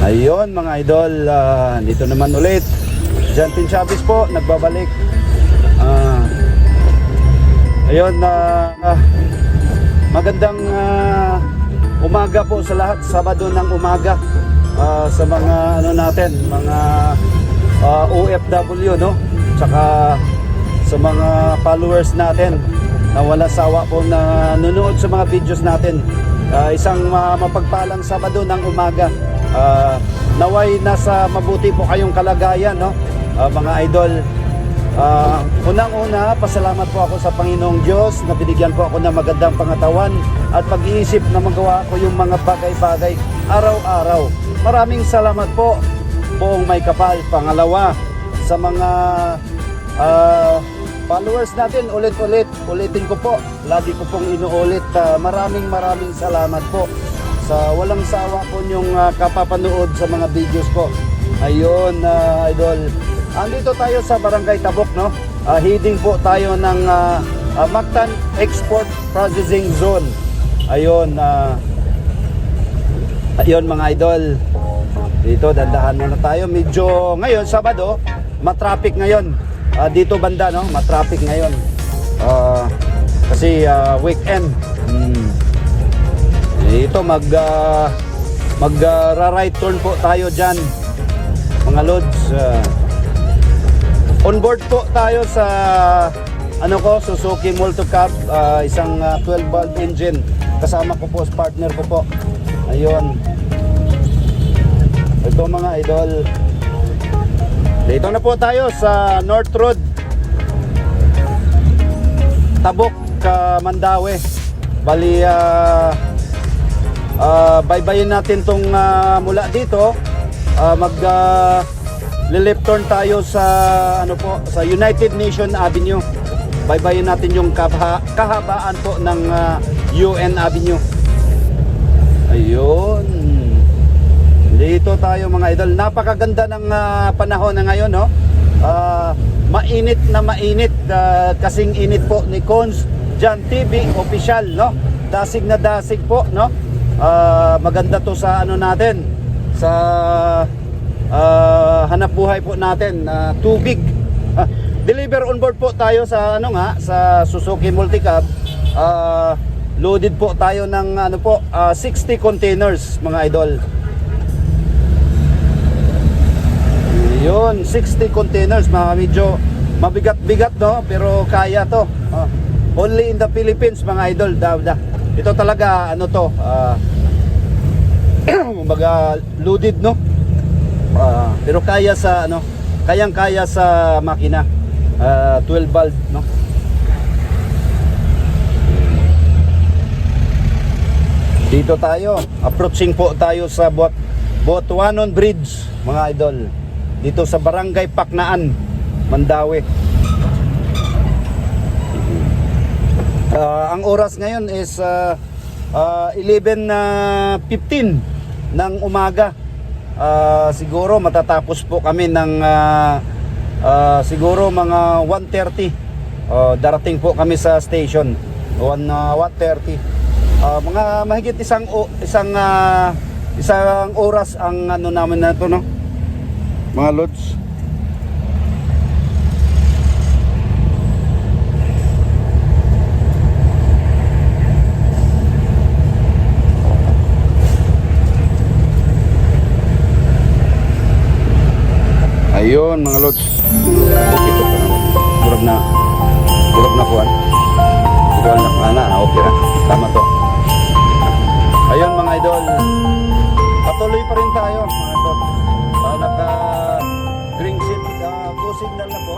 Ayun mga idol, dito naman ulit Jantin Chavez po, nagbabalik. Ayun, magandang umaga po sa lahat. Sabado ng umaga, sa mga ano natin, mga OFW, no? Tsaka sa mga followers natin na wala sawa po na nanonood sa mga videos natin. Isang mapagpalang Sabado ng umaga. Naway nasa mabuti po kayong kalagayan, no? Mga idol. Unang-una, pasalamat po ako sa Panginoong Diyos na binigyan po ako ng magandang pangatawan at pag-iisip na magawa ko yung mga bagay-bagay araw-araw. Maraming salamat po, Poong May Kapal. Pangalawa, sa mga followers natin, ulitin ko po, lagi ko pong inuulit, maraming salamat po sa walang sawa po yung kapapanood sa mga videos ko. Ayun, idol, andito tayo sa Barangay Tabok, no? Heading po tayo ng Mactan Export Processing Zone. Ayun, ayun mga idol, dito dandahan muna tayo. Medyo ngayon Sabado, matraffic ngayon. Dito banda, no? Matraffic ngayon. Kasi weekend. Ito right turn po tayo diyan. Mga loads. On board po tayo sa Suzuki Multicab, isang 12 valve engine. Kasama ko po sa partner ko po. Ayun. Ito mga idol. Dito na po tayo sa North Road, Tabok, Mandaue. Bali, baybayin natin tong mula dito, left turn tayo sa sa United Nation Avenue. Baybayin natin yung kahabaan po ng UN Avenue. Ayun. Dito tayo mga idol. Napakaganda ng panahon na ngayon, no? Mainit na mainit, kasing init po ni Cons Jan TV official, no? Dasig na dasig po, no? Maganda to sa natin, sa hanap buhay po natin, tubig. Deliver on board po tayo sa sa Suzuki Multicab. Loaded po tayo ng 60 containers mga idol. Yun, 60 containers, medyo mabigat-bigat, no? Pero kaya to. Only in the Philippines mga idol. Ito talaga kumbaga loaded, no? Pero kaya sa kayang-kaya sa makina. 12 valve, no? Dito tayo, approaching po tayo sa Butuanon Bridge mga idol. Dito sa Barangay Paknaan, Mandaue. Ang oras ngayon is 11:15 ng umaga. Siguro matatapos po kami ng siguro mga 1:30. Darating po kami sa station 1:30. Mga mahigit isang oras ang namin na to, no? Mga loads. Ayun mga loads. Okay to pa naman. Burog na kuhan. Burog na okay na. Tama to. Ayun mga idol. Patuloy pa rin tayo mga idol. Naka green signal, go signal na po.